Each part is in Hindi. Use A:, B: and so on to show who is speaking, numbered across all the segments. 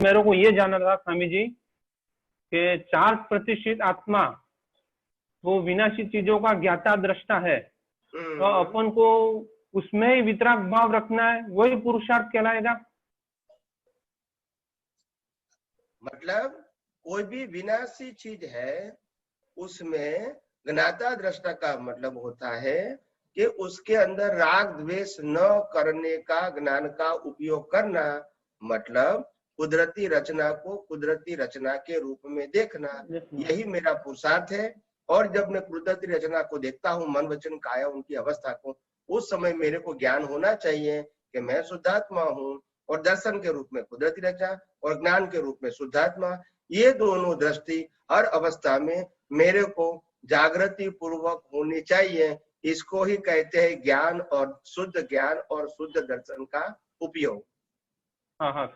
A: मेरे को ये जानना था स्वामी जी कि चार्ज प्रतिष्ठित आत्मा वो विनाशी चीजों का ज्ञाता दृष्टा है, तो अपन को उसमें ही वितराग भाव रखना है, वही पुरुषार्थ कहलाएगा।
B: मतलब कोई भी विनाशी चीज है उसमें ज्ञाता दृष्टा का मतलब होता है कि उसके अंदर राग द्वेष न करने का ज्ञान का उपयोग करना, मतलब कुदरती रचना को कुदरती रचना के रूप में देखना, यही मेरा पुरुषार्थ है। और जब मैं कुदरती रचना को देखता हूँ, मन वचन काया उनकी अवस्था को, उस समय मेरे को ज्ञान होना चाहिए कि मैं शुद्धात्मा हूँ, और दर्शन के रूप में कुदरती रचना और ज्ञान के रूप में शुद्धात्मा, ये दोनों दृष्टि हर अवस्था में मेरे को जागृति पूर्वक होनी चाहिए। इसको ही कहते हैं ज्ञान और शुद्ध दर्शन का उपयोग।
A: हाँ हाँ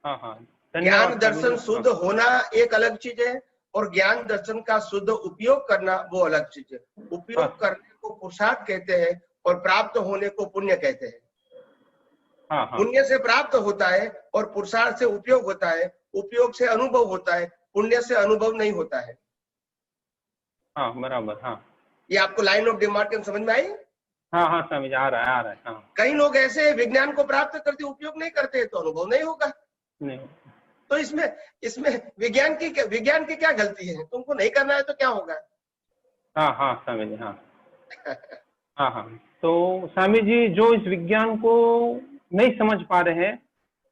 A: हाँ हाँ,
B: ज्ञान दर्शन शुद्ध होना एक अलग चीज है, और ज्ञान दर्शन का शुद्ध उपयोग करना वो अलग चीज है। उपयोग करने को पुरुषार्थ कहते हैं और प्राप्त होने को पुण्य कहते हैं। पुण्य से प्राप्त होता है और पुरुषार्थ से उपयोग होता है, उपयोग से अनुभव होता है, पुण्य से अनुभव नहीं होता है।
A: हाँ बराबर। हाँ,
B: ये आपको लाइन ऑफ डिमार्केशन समझ में आई?
A: हाँ हाँ समझ आ रहा है। हाँ।
B: कई लोग ऐसे विज्ञान को प्राप्त करते उपयोग नहीं करते तो अनुभव नहीं होगा।
A: नहीं।
B: तो इसमें विज्ञान की क्या गलती है? तुमको नहीं करना है तो क्या होगा?
A: हाँ हाँ समझ। हाँ हाँ हाँ। तो स्वामी जी जो इस विज्ञान को नहीं समझ पा रहे हैं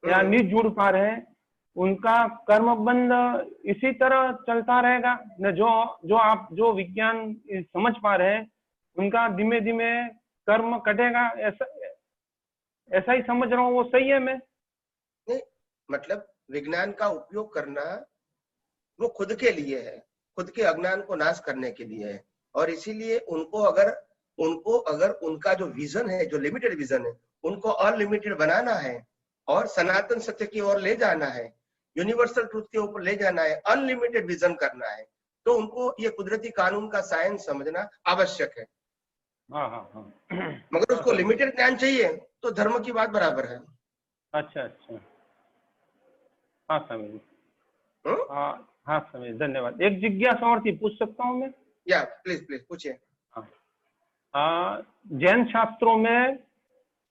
A: या नहीं जुड़ पा रहे हैं, उनका कर्म बंध इसी तरह चलता रहेगा न? जो विज्ञान समझ पा रहे हैं उनका धीमे धीमे कर्म कटेगा, ऐसा ही समझ रहा हूँ। वो सही है? मैं
B: नहीं, मतलब विज्ञान का उपयोग करना वो खुद के लिए है, खुद के अज्ञान को नाश करने के लिए है। और इसीलिए उनको अगर उनका जो विजन है, जो लिमिटेड विजन है, उनको अनलिमिटेड बनाना है और सनातन सत्य की ओर ले जाना है, यूनिवर्सल ट्रूथ के ऊपर ले जाना है, अनलिमिटेड विजन करना है, तो उनको ये कुदरती कानून का साइंस समझना आवश्यक है। मगर उसको लिमिटेड ज्ञान चाहिए तो धर्म की बात बराबर है।
A: अच्छा। हाँ समझ। हाँ समझ, धन्यवाद। एक जिज्ञासा और थी, पूछ सकता हूँ मैं?
B: या प्लीज पूछिए।
A: जैन शास्त्रों में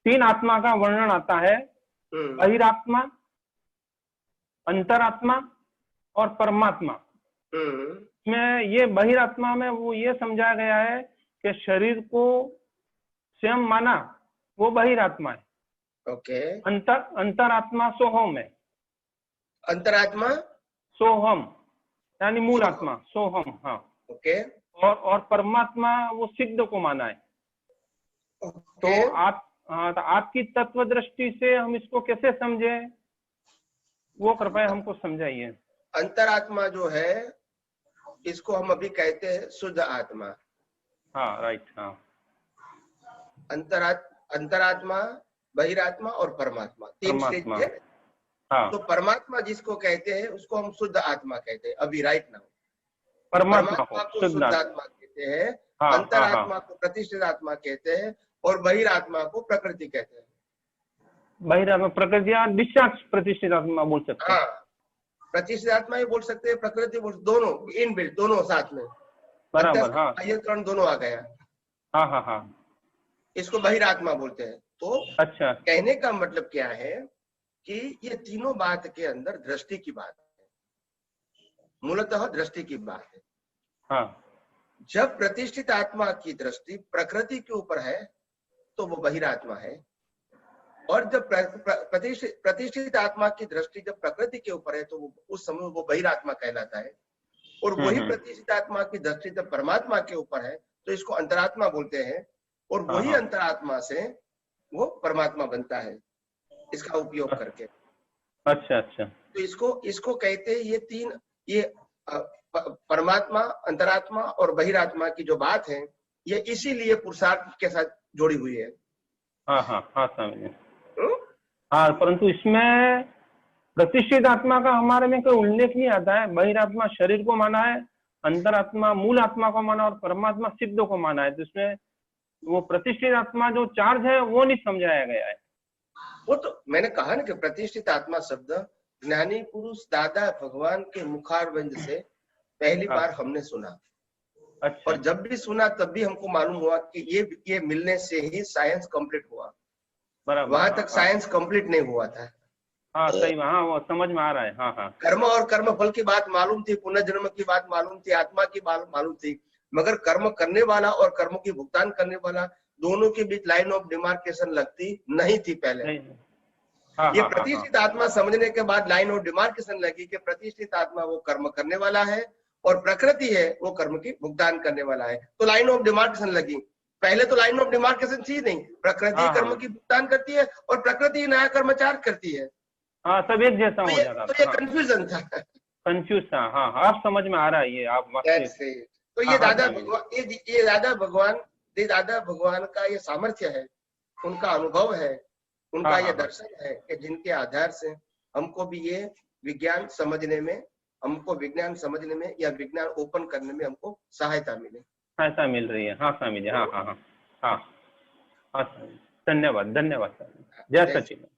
A: 3 आत्मा का वर्णन आता है, बहिरात्मा, अंतरात्मा और परमात्मा। में ये बहिरात्मा में वो ये समझाया गया है कि शरीर को स्वयं माना वो बहिरात्मा है।
B: ओके।
A: अंतरात्मा सोहम है।
B: अंतरात्मा सोहम
A: यानी मूल आत्मा सोहम। हाँ
B: ओके।
A: और परमात्मा वो सिद्ध को माना है। तो आपकी तत्व दृष्टि से हम इसको कैसे समझे, वो कृपया हमको समझाइए।
B: अंतरात्मा जो है इसको हम अभी कहते हैं शुद्ध आत्मा।
A: हाँ राइट। हाँ,
B: अंतरात्मा, बहिरात्मा और परमात्मा, 3 स्टेज है। हाँ। तो परमात्मा जिसको कहते हैं उसको हम शुद्ध आत्मा कहते हैं अभी राइट नाउ। परमात्मा को शुद्ध आत्मा कहते हैं, अंतरात्मा को प्रतिष्ठित आत्मा कहते हैं, और बहिरात्मा को प्रकृति कहते हैं।
A: बहिरात्मा प्रकृति या डिस्चार्ज प्रतिष्ठित आत्मा बोल सकते हैं।
B: हाँ, प्रतिष्ठित आत्मा ही बोल सकते हैं, प्रकृति बोल, दोनों इन बिल्ट, दोनों साथ में
A: बराबर। हाँ,
B: कर्ण दोनों आ गया।
A: हाँ,
B: इसको बहिरात्मा बोलते हैं। तो
A: अच्छा, कहने
B: का मतलब क्या है कि ये तीनों बात के अंदर दृष्टि की बात है, मूलतः दृष्टि की बात है।
A: हाँ,
B: जब प्रतिष्ठित आत्मा की दृष्टि प्रकृति के ऊपर है तो वो बहिरात्मा है, और जब प्रतिष्ठित आत्मा की दृष्टि जब प्रकृति के ऊपर है तो वो उस समय वो बहिरात्मा कहलाता है। और वही प्रतिष्ठित आत्मा की दृष्टि जब परमात्मा के ऊपर है तो इसको अंतरात्मा बोलते हैं, और वही अंतरात्मा से वो परमात्मा बनता है इसका उपयोग करके।
A: अच्छा।
B: तो इसको कहते हैं ये 3, ये परमात्मा, अंतरात्मा और बहिरात्मा की जो बात है ये इसीलिए पुरुषार्थ के साथ जोड़ी हुई है।
A: हाँ समझे। हाँ, परंतु इसमें प्रतिष्ठित आत्मा का हमारे में कोई उल्लेख नहीं आता है। बहिरात्मा शरीर को माना है, अंतरात्मा मूल आत्मा को माना और परमात्मा सिद्ध को माना है। तो इसमें वो प्रतिष्ठित आत्मा जो चार्ज है वो नहीं समझाया गया है।
B: वो तो मैंने कहा ना कि प्रतिष्ठित आत्मा शब्द ज्ञानी पुरुष दादा भगवान के मुखारविंद से पहली
A: हाँ।
B: बार हमने सुना,
A: अच्छा।
B: और जब भी सुना तब भी हमको मालूम हुआ कि ये मिलने से ही साइंस कंप्लीट हुआ,
A: बराबर।
B: वहां
A: हाँ,
B: तक साइंस कंप्लीट नहीं हुआ था।
A: हाँ सही बात, हाँ वो समझ में आ रहा है। हाँ हाँ
B: कर्म और कर्म फल की बात मालूम थी, पुनर्जन्म की बात मालूम थी, आत्मा की बात मालूम थी, मगर कर्म करने वाला और कर्म की भुगतान करने वाला दोनों के बीच लाइन ऑफ डिमार्केशन लगती नहीं थी पहले।
A: नहीं। हाँ
B: ये
A: हाँ हाँ हाँ
B: प्रतिष्ठित आत्मा समझने के बाद लाइन ऑफ डिमार्केशन लगी कि प्रतिष्ठित आत्मा वो कर्म करने वाला है और प्रकृति है वो कर्म की भुगतान करने वाला है, तो लाइन ऑफ डिमार्केशन लगी। पहले तो लाइन ऑफ डिमार्केशन थी नहीं, प्रकृति
A: हाँ
B: कर्म
A: हाँ
B: की भुगतान करती है और प्रकृति नया कर्म चार्ज करती है।
A: हाँ, सब एक जैसा
B: तो
A: हो
B: ये
A: जाता
B: तो
A: था।
B: ये
A: हाँ,
B: कंफ्यूजन था।
A: कंफ्यूज था। हाँ हाँ, अब समझ में आ रहा है ये आप वास्तविक।
B: That's it. तो
A: हाँ
B: ये
A: हाँ
B: दादा
A: स्वामी जी।
B: भगवान, ये दादा भगवान का ये सामर्थ्य है, उनका अनुभव है, उनका
A: हाँ
B: ये
A: हाँ हाँ,
B: दर्शन है कि जिनके आधार से हमको भी ये विज्ञान समझने में, हमको विज्ञान समझने में या विज्ञान ओपन करने में हमको सहायता मिले।
A: ऐसा मिल रही है। हाँ स्वामी जी। हाँ हाँ हाँ हाँ हाँ स्वामी जी। धन्यवाद धन्यवाद स्वामी जी। जय
B: जय
A: सचिदानंद।